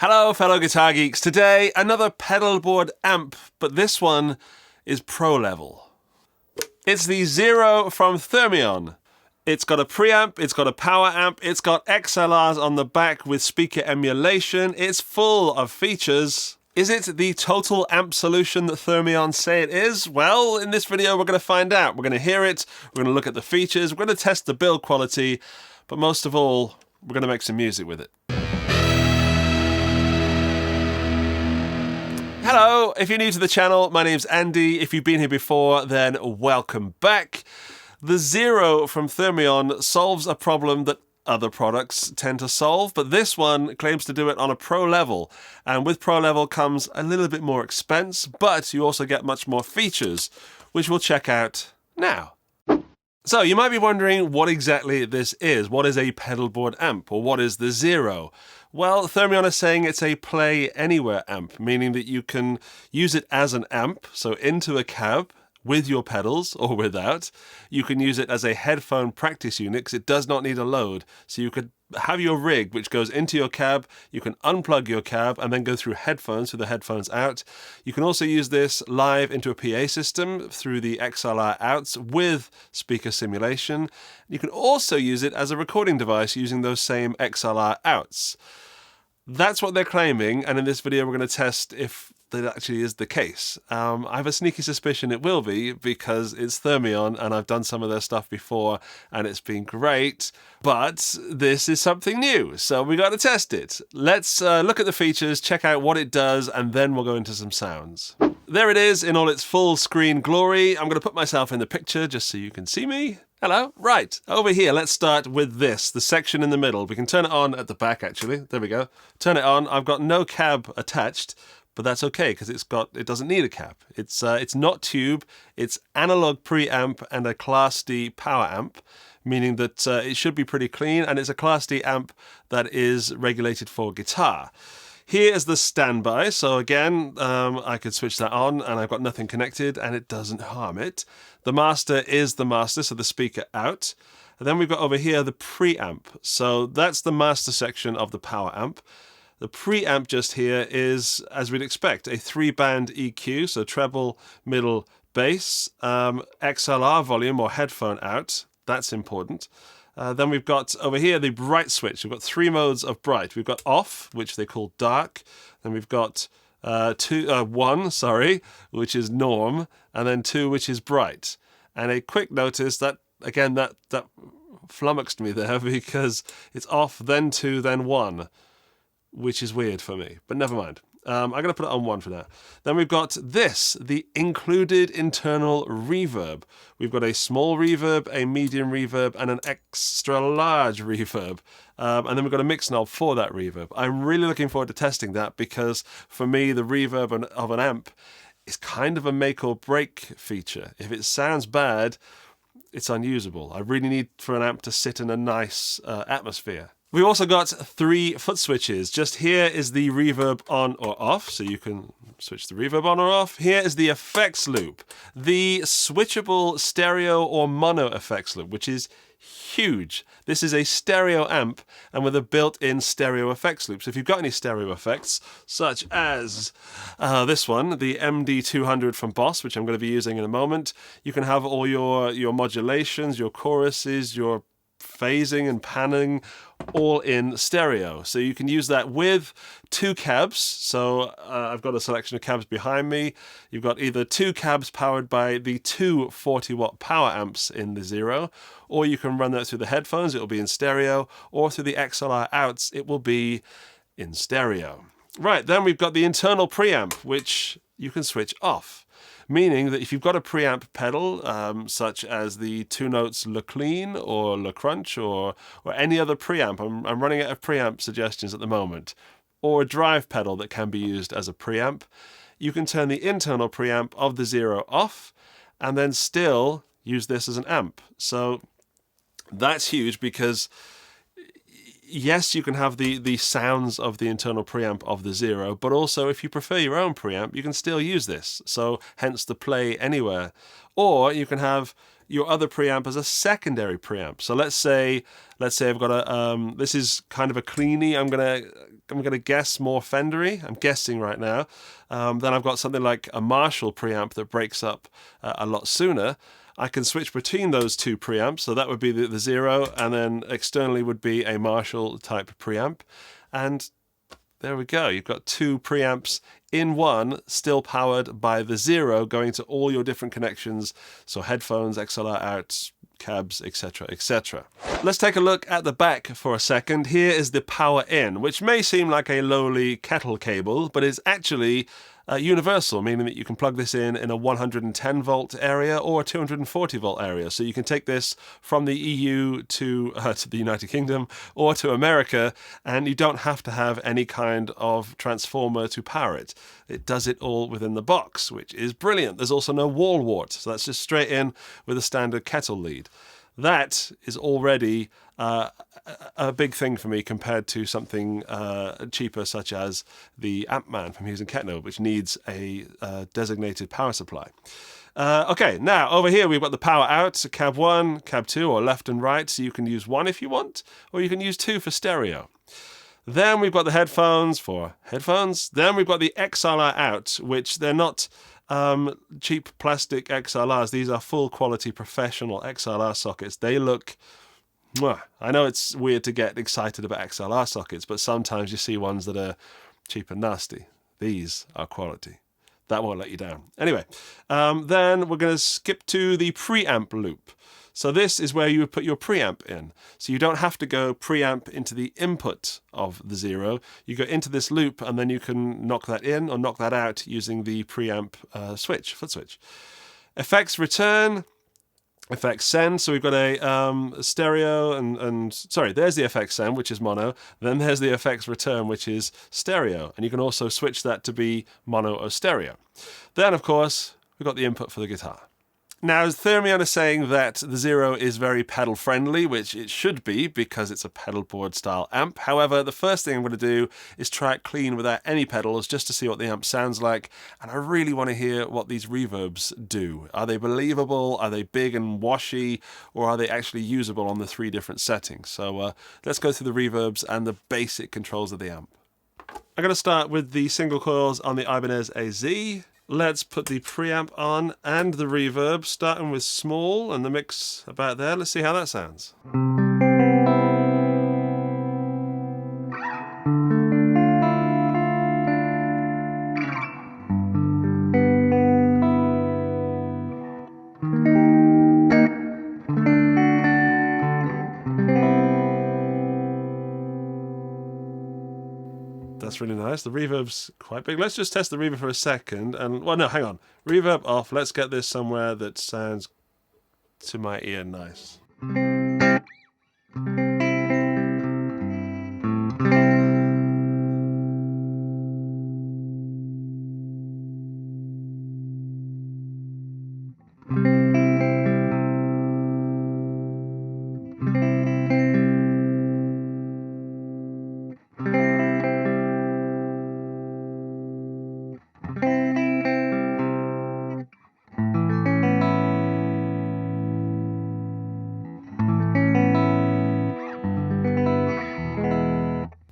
Hello fellow guitar geeks, today another pedalboard amp, but this one is pro level. It's the Zero from Thermion. It's got a preamp, it's got a power amp, it's got XLRs on the back with speaker emulation, it's full of features. Is it the total amp solution that Thermion say it is? Well, in this video we're going to find out. We're going to hear it, we're going to look at the features, we're going to test the build quality, but most of all, we're going to make some music with it. Hello, if you're new to the channel, my name's Andy. If you've been here before, then welcome back. The Zero from Thermion solves a problem that other products tend to solve, but this one claims to do it on a pro level. And with pro level comes a little bit more expense, but you also get much more features, which we'll check out now. So you might be wondering what exactly this is. What is a pedalboard amp, or what is the Zero? Well, Thermion is saying it's a play anywhere amp, meaning that you can use it as an amp, so into a cab with your pedals or without. You can use it as a headphone practice unit because it does not need a load. So you could have your rig which goes into your cab, you can unplug your cab and then go through headphones with the headphones out. You can also use this live into a PA system through the XLR outs with speaker simulation. You can also use it as a recording device using those same XLR outs. That's what they're claiming, and in this video we're going to test if that actually is the case. I have a sneaky suspicion it will be because it's Thermion and I've done some of their stuff before and it's been great, but this is something new, so we got to test it. Let's look at the features, check out what it does, and then we'll go into some sounds. There it is in all its full screen glory. I'm going to put myself in the picture just so you can see me. Hello. Right, over here, let's start with this, the section in the middle. We can turn it on at the back, actually. There we go. Turn it on. I've got no cab attached, but that's okay because it doesn't need a cab. It's not tube. It's analog preamp and a Class D power amp, meaning that it should be pretty clean, and it's a Class D amp that is regulated for guitar. Here is the standby, so again, I could switch that on and I've got nothing connected and it doesn't harm it. The master is the master, so the speaker out. And then we've got over here the preamp. So that's the master section of the power amp. The preamp just here is, as we'd expect, a 3-band EQ, so treble, middle, bass, XLR volume or headphone out, that's important. Then we've got over here the bright switch. We've got 3 modes of bright. We've got off, which they call dark. Then we've got 1, which is norm, and then 2, which is bright. And a quick notice that, again, that flummoxed me there because it's off, then 2, then 1, which is weird for me, but never mind. I'm going to put it on 1 for now. Then we've got this, the included internal reverb. We've got a small reverb, a medium reverb, and an extra large reverb. And then we've got a mix knob for that reverb. I'm really looking forward to testing that because for me, the reverb of an amp is kind of a make or break feature. If it sounds bad, it's unusable. I really need for an amp to sit in a nice atmosphere. We've also got 3 foot switches. Just here is the reverb on or off, so you can switch the reverb on or off. Here is the effects loop, the switchable stereo or mono effects loop, which is huge. This is a stereo amp and with a built-in stereo effects loop. So if you've got any stereo effects, such as this one, the MD200 from Boss, which I'm going to be using in a moment, you can have all your modulations, your choruses, your phasing and panning all in stereo. So you can use that with 2 cabs. So I've got a selection of cabs behind me. You've got either 2 cabs powered by the 2 40-watt power amps in the Zero, or you can run that through the headphones, it'll be in stereo, or through the XLR outs, it will be in stereo. Right, then we've got the internal preamp, which you can switch off. Meaning that if you've got a preamp pedal, such as the 2 notes Le Clean or Le Crunch or any other preamp, I'm running out of preamp suggestions at the moment, or a drive pedal that can be used as a preamp, you can turn the internal preamp of the Zero off and then still use this as an amp. So that's huge because yes, you can have the sounds of the internal preamp of the Zero, but also if you prefer your own preamp, you can still use this. So hence the play anywhere. Or you can have your other preamp as a secondary preamp. So let's say I've got a, this is kind of a cleanie. I'm going to I'm going to guess, more Fendery. I'm guessing right now. Then I've got something like a Marshall preamp that breaks up a lot sooner. I can switch between those two preamps, so that would be the Zero, and then externally would be a Marshall type preamp. And there we go. You've got two preamps in one, still powered by the Zero, going to all your different connections. So headphones, XLR out, cabs, etc., etc. Let's take a look at the back for a second. Here is the power in, which may seem like a lowly kettle cable, but is actually universal, meaning that you can plug this in a 110 volt area or a 240 volt area. So you can take this from the EU to the United Kingdom or to America, and you don't have to have any kind of transformer to power it. It does it all within the box, which is brilliant. There's also no wall wart, so that's just straight in with a standard kettle lead. That is already a big thing for me compared to something cheaper, such as the Ampman from Hughes & Kettner, which needs a designated power supply. Okay, now over here we've got the power out, so cab 1, cab 2, or left and right, so you can use one if you want, or you can use two for stereo. Then we've got the headphones for headphones. Then we've got the XLR out, which they're not cheap plastic XLRs. These are full quality professional XLR sockets. They look... I know it's weird to get excited about XLR sockets, but sometimes you see ones that are cheap and nasty. These are quality. That won't let you down. Anyway, then we're going to skip to the preamp loop. So this is where you would put your preamp in. So you don't have to go preamp into the input of the Zero. You go into this loop and then you can knock that in or knock that out using the preamp switch, foot switch. Effects return, effects send. So we've got a stereo and sorry, there's the effects send, which is mono. Then there's the effects return, which is stereo. And you can also switch that to be mono or stereo. Then, of course, we've got the input for the guitar. Now, Thermion is saying that the Zero is very pedal friendly, which it should be because it's a pedalboard style amp. However, the first thing I'm going to do is try it clean without any pedals just to see what the amp sounds like. And I really want to hear what these reverbs do. Are they believable? Are they big and washy? Or are they actually usable on the three different settings? So let's go through the reverbs and the basic controls of the amp. I'm going to start with the single coils on the Ibanez AZ. Let's put the preamp on and the reverb, starting with small and the mix about there. Let's see how that sounds. That's really nice. The reverb's quite big. Let's just test the reverb for a second. And well, no, hang on. Reverb off. Let's get this somewhere that sounds to my ear nice.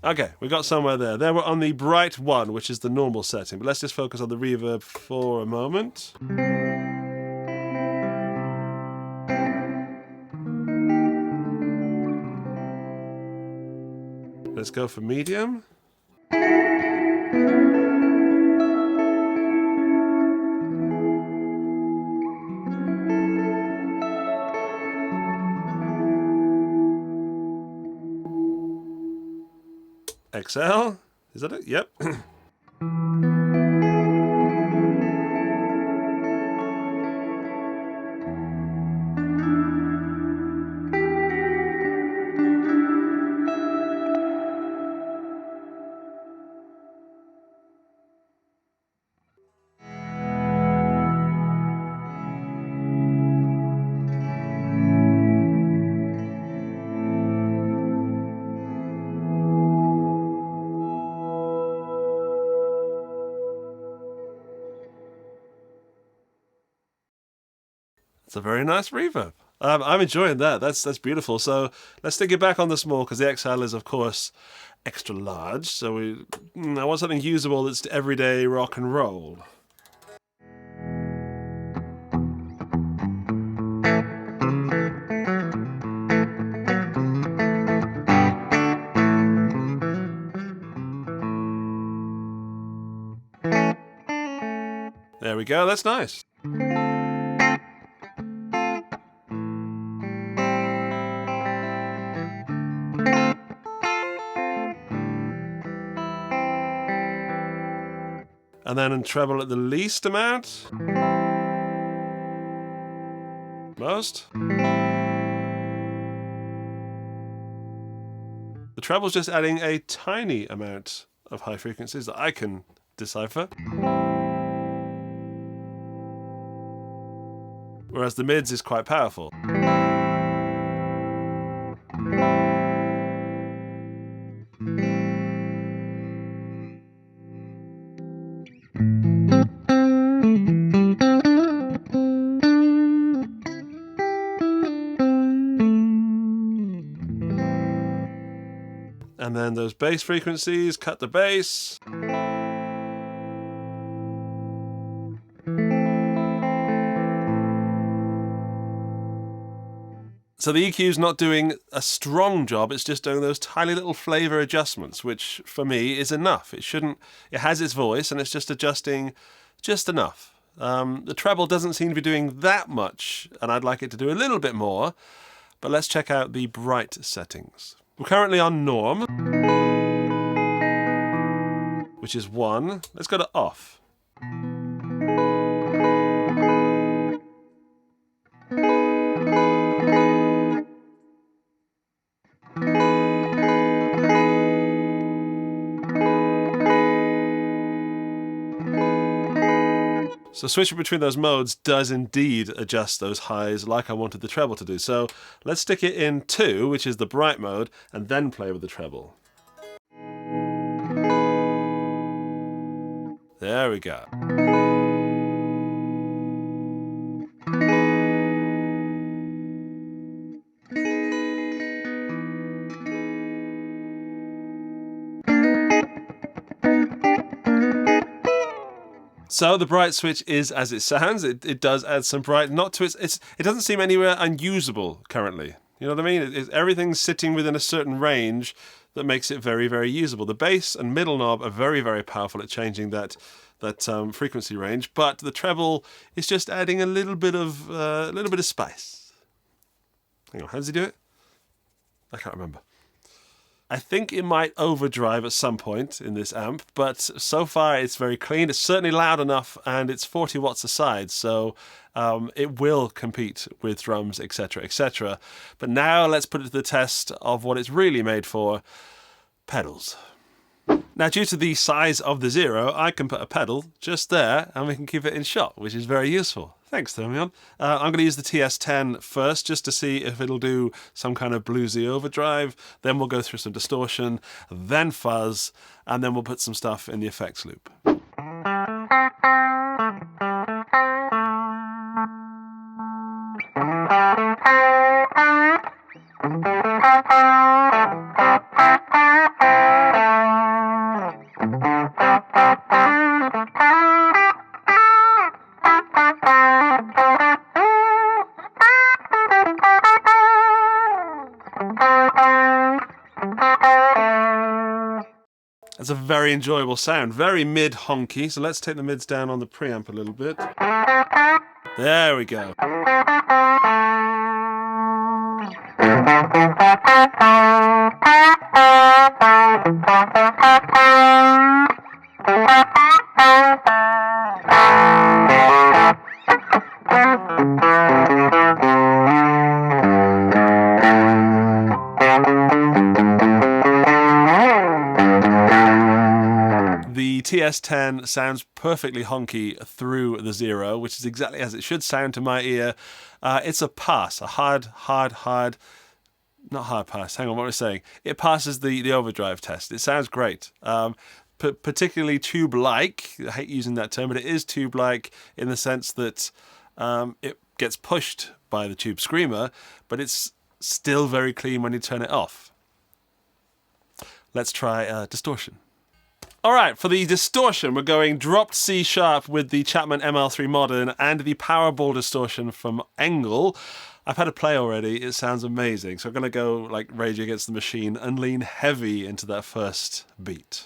Okay, we got somewhere there. There we're on the bright one, which is the normal setting. But let's just focus on the reverb for a moment. Let's go for medium. XL, is that it? Yep. It's a very nice reverb. I'm enjoying that. That's beautiful. So let's stick it back on the small, because the XL is, of course, extra large. So I want something usable that's everyday rock and roll. There we go. That's nice. And then treble at the least amount. Most. The treble's just adding a tiny amount of high frequencies that I can decipher. Whereas the mids is quite powerful. And then those bass frequencies, cut the bass. So the EQ's not doing a strong job, it's just doing those tiny little flavor adjustments, which for me is enough. It has its voice and it's just adjusting just enough. The treble doesn't seem to be doing that much, and I'd like it to do a little bit more, but let's check out the bright settings. We're currently on norm, which is 1. Let's go to off. So switching between those modes does indeed adjust those highs like I wanted the treble to do. So let's stick it in 2, which is the bright mode, and then play with the treble. There we go. So the bright switch is as it sounds. It does add some bright, not to it doesn't seem anywhere unusable currently. You know what I mean? Everything's sitting within a certain range that makes it very, very usable. The bass and middle knob are very, very powerful at changing that frequency range, but the treble is just adding a little bit of spice. Hang on, how does he do it? I can't remember. I think it might overdrive at some point in this amp, but so far it's very clean. It's certainly loud enough, and it's 40 watts a side, so it will compete with drums, etc., etc. But now let's put it to the test of what it's really made for: pedals. Now, due to the size of the Zero, I can put a pedal just there, and we can keep it in shot, which is very useful. Thanks, Thermion. I'm going to use the TS10 first, just to see if it'll do some kind of bluesy overdrive. Then we'll go through some distortion, then fuzz, and then we'll put some stuff in the effects loop. It's a very enjoyable sound, very mid-honky. So let's take the mids down on the preamp a little bit. There we go. The TS10 sounds perfectly honky through the Zero, which is exactly as it should sound to my ear. It's a pass, a hard, not hard pass, hang on, what was I saying? It passes the overdrive test. It sounds great. Particularly tube-like, I hate using that term, but it is tube-like in the sense that it gets pushed by the Tubescreamer, but it's still very clean when you turn it off. Let's try distortion. Alright, for the distortion, we're going dropped C sharp with the Chapman ML3 Modern and the Powerball distortion from Engl. I've had a play already, it sounds amazing. So I'm going to go like Rage Against the Machine and lean heavy into that first beat.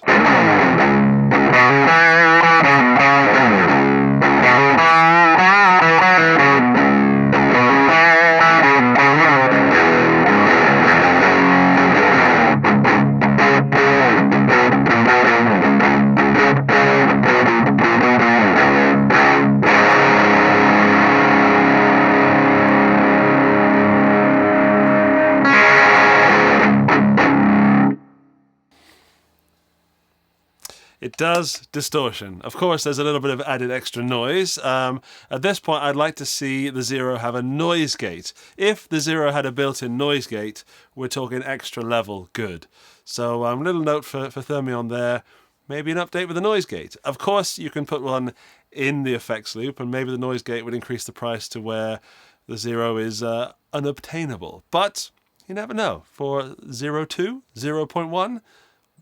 It does distortion. Of course, there's a little bit of added extra noise. At this point, I'd like to see the Zero have a noise gate. If the Zero had a built-in noise gate, we're talking extra level good. So little note for Thermion there, maybe an update with a noise gate. Of course, you can put one in the effects loop, and maybe the noise gate would increase the price to where the Zero is unobtainable. But you never know. For 0.2, 0.1,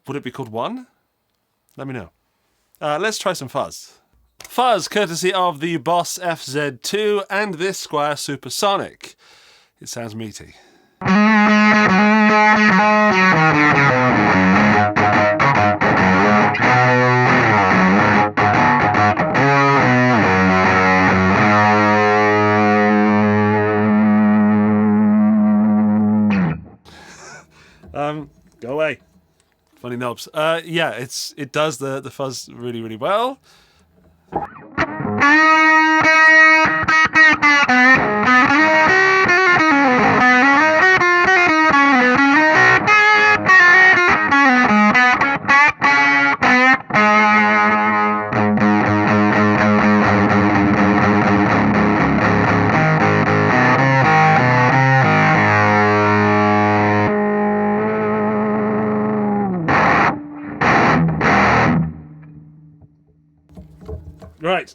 would it be called 1? Let me know. Let's try some fuzz. Fuzz, courtesy of the Boss FZ2 and this Squire Supersonic. It sounds meaty. Go away. Funny knobs. Yeah, it does the fuzz really, really well. Right,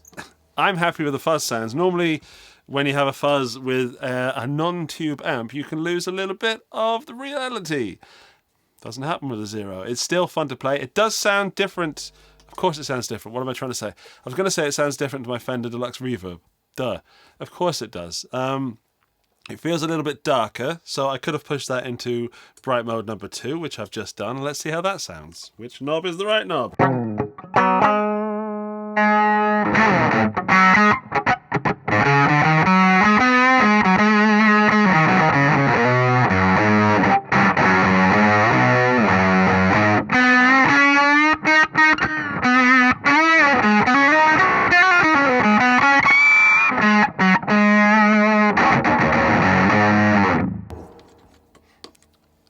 I'm happy with the fuzz sounds. Normally, when you have a fuzz with a non-tube amp, you can lose a little bit of the reality. Doesn't happen with a Zero. It's still fun to play. It does sound different. Of course it sounds different. What am I trying to say? I was going to say it sounds different to my Fender Deluxe Reverb. Duh. Of course it does. It feels a little bit darker, so I could have pushed that into bright mode number 2, which I've just done. Let's see how that sounds. Which knob is the right knob?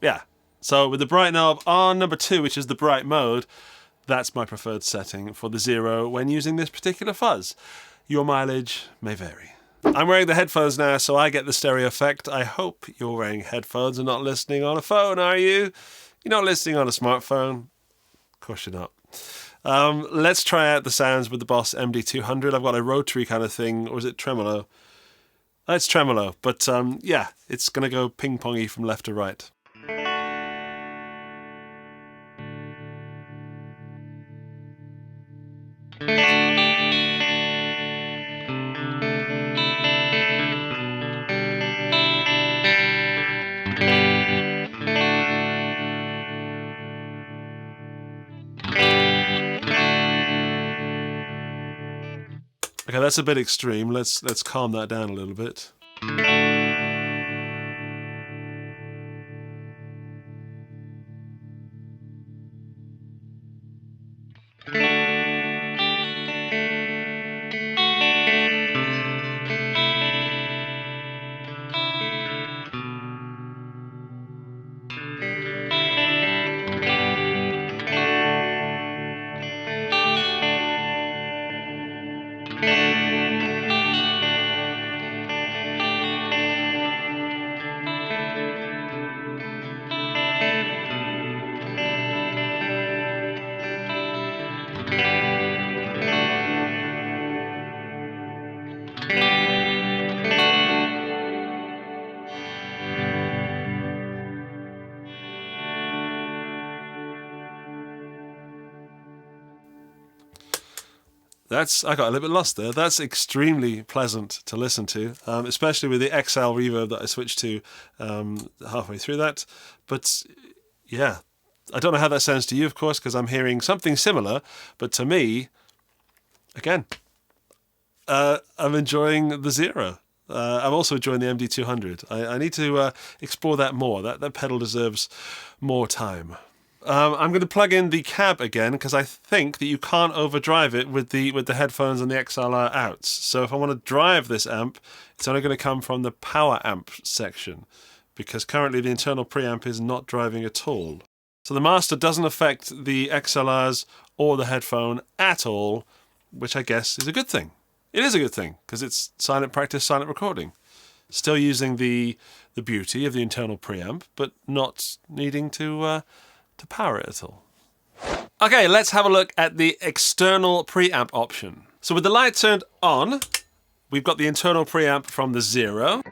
Yeah, so with the bright knob on number 2, which is the bright mode, that's my preferred setting for the Zero when using this particular fuzz. Your mileage may vary. I'm wearing the headphones now, so I get the stereo effect. I hope you're wearing headphones and not listening on a phone, are you? You're not listening on a smartphone? Of course you're not. Let's try out the sounds with the Boss MD200. I've got a rotary kind of thing, or is it tremolo? It's tremolo, but yeah, it's going to go ping-pongy from left to right. Okay, that's a bit extreme. Let's calm that down a little bit. I got a little bit lost there. That's extremely pleasant to listen to, especially with the XL reverb that I switched to halfway through that. But yeah, I don't know how that sounds to you, of course, because I'm hearing something similar. But to me, again, I'm enjoying the Zero. I'm also enjoying the MD200. I need to explore that more. That pedal deserves more time. I'm going to plug in the cab again because I think that you can't overdrive it with the headphones and the XLR outs. So if I want to drive this amp, it's only going to come from the power amp section because currently the internal preamp is not driving at all. So the master doesn't affect the XLRs or the headphone at all, which I guess is a good thing. It is a good thing because it's silent practice, silent recording. Still using the beauty of the internal preamp, but not needing to power it at all. Okay, let's have a look at the external preamp option. So with the light turned on, we've got the internal preamp from the Zero.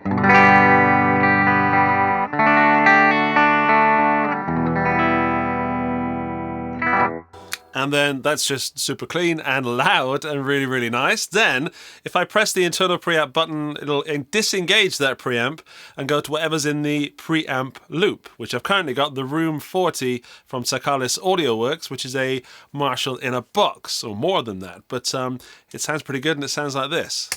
And then that's just super clean and loud and really, really nice. Then, if I press the internal preamp button, it'll disengage that preamp and go to whatever's in the preamp loop, which I've currently got the Room 40 from Tsakalis AudioWorks, which is a Marshall in a box, or more than that. But it sounds pretty good, and it sounds like this.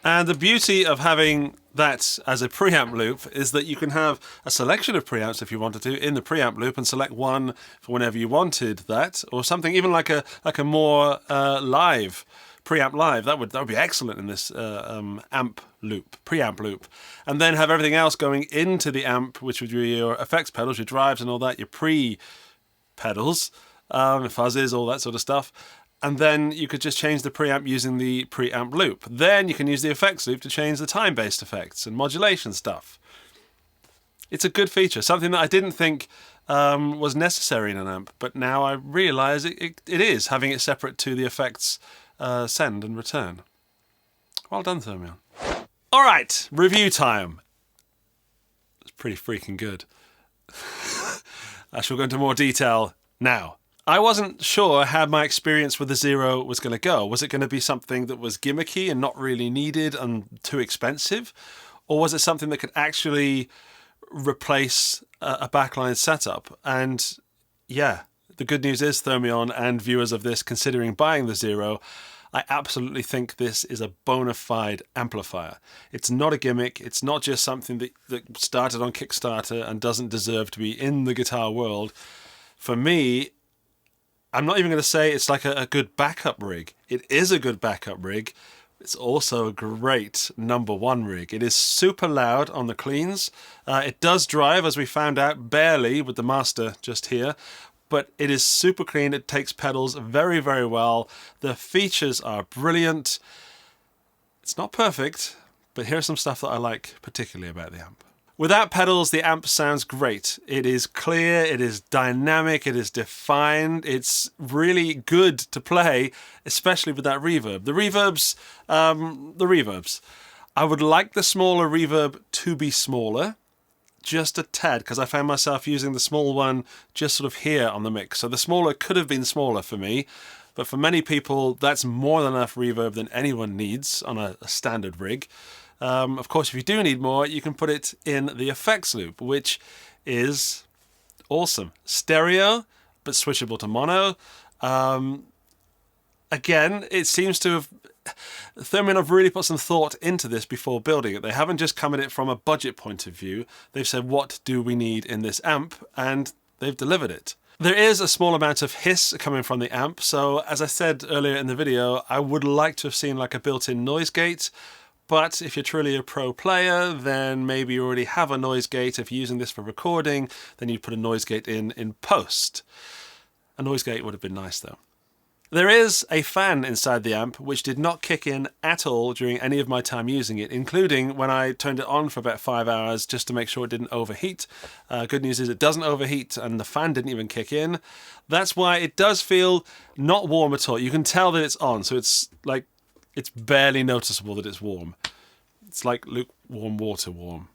And the beauty of having that as a preamp loop is that you can have a selection of preamps if you wanted to in the preamp loop and select one for whenever you wanted that, or something even like a more live preamp live. That would be excellent in this amp loop, preamp loop, and then have everything else going into the amp, which would be your effects pedals, your drives, and all that, your pre pedals, fuzzes, all that sort of stuff. And then you could just change the preamp using the preamp loop. Then you can use the effects loop to change the time-based effects and modulation stuff. It's a good feature, something that I didn't think was necessary in an amp, but now I realise it is, having it separate to the effects send and return. Well done, Thermion. All right, review time. It's pretty freaking good. I shall go into more detail now. I wasn't sure how my experience with the Zero was going to go. Was it going to be something that was gimmicky and not really needed and too expensive? Or was it something that could actually replace a backline setup? And yeah, the good news is, Thermion and viewers of this considering buying the Zero, I absolutely think this is a bona fide amplifier. It's not a gimmick. It's not just something that started on Kickstarter and doesn't deserve to be in the guitar world. For me, I'm not even going to say it's like a good backup rig. It is a good backup rig. It's also a great #1 rig. It is super loud on the cleans. It does drive, as we found out, barely with the master just here. But it is super clean. It takes pedals very, very well. The features are brilliant. It's not perfect, but here's some stuff that I like particularly about the amp. Without pedals, the amp sounds great. It is clear, it is dynamic, it is defined. It's really good to play, especially with that reverb. The reverbs. I would like the smaller reverb to be smaller, just a tad, because I found myself using the small one just sort of here on the mix. So the smaller could have been smaller for me, but for many people, that's more than enough reverb than anyone needs on a standard rig. Of course, if you do need more, you can put it in the effects loop, which is awesome. Stereo, but switchable to mono. Again, it seems to have... Thermion have really put some thought into this before building it. They haven't just come at it from a budget point of view. They've said, what do we need in this amp? And they've delivered it. There is a small amount of hiss coming from the amp, so as I said earlier in the video, I would like to have seen like a built-in noise gate. But if you're truly a pro player, then maybe you already have a noise gate. If you're using this for recording, then you put a noise gate in post. A noise gate would have been nice though. There is a fan inside the amp which did not kick in at all during any of my time using it, including when I turned it on for about 5 hours just to make sure it didn't overheat. Good news is it doesn't overheat and the fan didn't even kick in. That's why it does feel not warm at all. You can tell that it's on, so it's like it's barely noticeable that it's warm. It's like lukewarm water warm.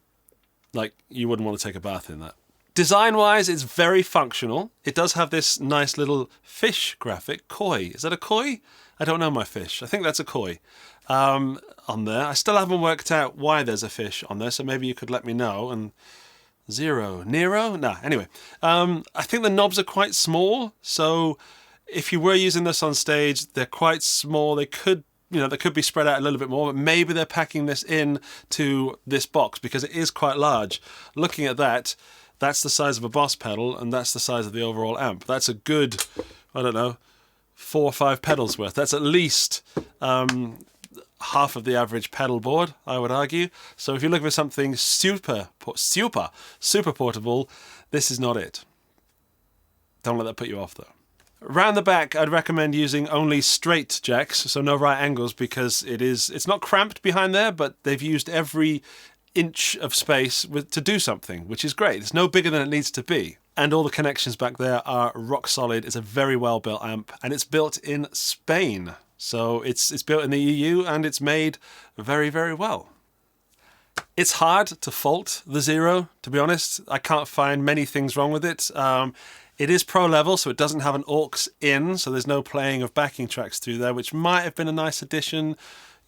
Like, you wouldn't want to take a bath in that. Design-wise, it's very functional. It does have this nice little fish graphic. Koi. Is that a koi? I don't know my fish. I think that's a koi on there. I still haven't worked out why there's a fish on there, so maybe you could let me know. And Zero. Nero? Nah, anyway. I think the knobs are quite small, so if you were using this on stage, they're quite small. They could, they could be spread out a little bit more, but maybe they're packing this in to this box because it is quite large. Looking at that, that's the size of a Boss pedal, and that's the size of the overall amp. That's a good, I don't know, 4 or 5 pedals worth. That's at least half of the average pedal board, I would argue. So if you're looking for something super portable, this is not it. Don't let that put you off, though. Around the back, I'd recommend using only straight jacks, so no right angles, because it's not cramped behind there, but they've used every inch of space to do something, which is great. It's no bigger than it needs to be. And all the connections back there are rock solid. It's a very well built amp, and it's built in Spain. So it's built in the EU, and it's made very, very well. It's hard to fault the Zero, to be honest. I can't find many things wrong with it. It is pro level, so it doesn't have an aux in, so there's no playing of backing tracks through there, which might have been a nice addition,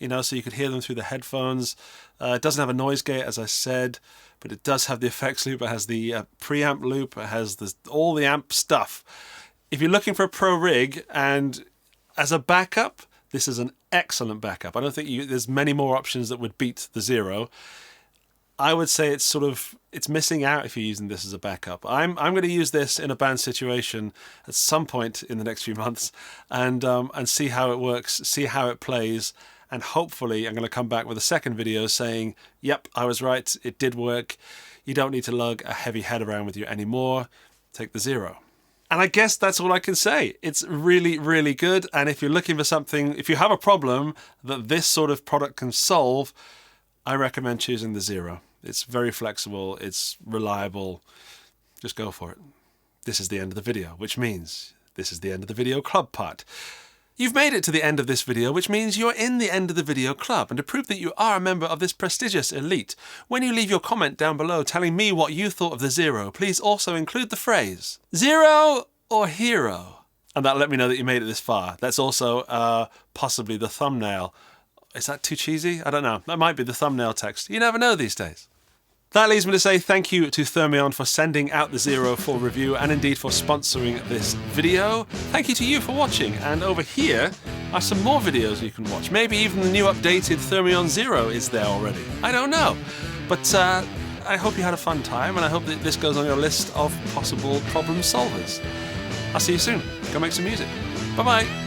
so you could hear them through the headphones. It doesn't have a noise gate, as I said, but it does have the effects loop. It has the preamp loop. It has all the amp stuff. If you're looking for a pro rig, and as a backup, this is an excellent backup. I don't think there's many more options that would beat the Zero. I would say it's missing out if you're using this as a backup. I'm going to use this in a band situation at some point in the next few months, and see how it works, see how it plays, and hopefully I'm going to come back with a second video saying, yep, I was right, it did work. You don't need to lug a heavy head around with you anymore. Take the Zero. And I guess that's all I can say. It's really, really good. And if you're looking for something, if you have a problem that this sort of product can solve, I recommend choosing the Zero. It's very flexible. It's reliable. Just go for it. This is the end of the video, which means this is the end of the video club part. You've made it to the end of this video, which means you're in the end of the video club. And to prove that you are a member of this prestigious elite, when you leave your comment down below telling me what you thought of the Zero, please also include the phrase, Zero or Hero? And that'll let me know that you made it this far. That's also possibly the thumbnail. Is that too cheesy? I don't know. That might be the thumbnail text. You never know these days. That leads me to say thank you to Thermion for sending out the Zero for review, and indeed for sponsoring this video. Thank you to you for watching, and over here are some more videos you can watch. Maybe even the new updated Thermion Zero is there already. I don't know. But I hope you had a fun time, and I hope that this goes on your list of possible problem solvers. I'll see you soon. Go make some music. Bye-bye.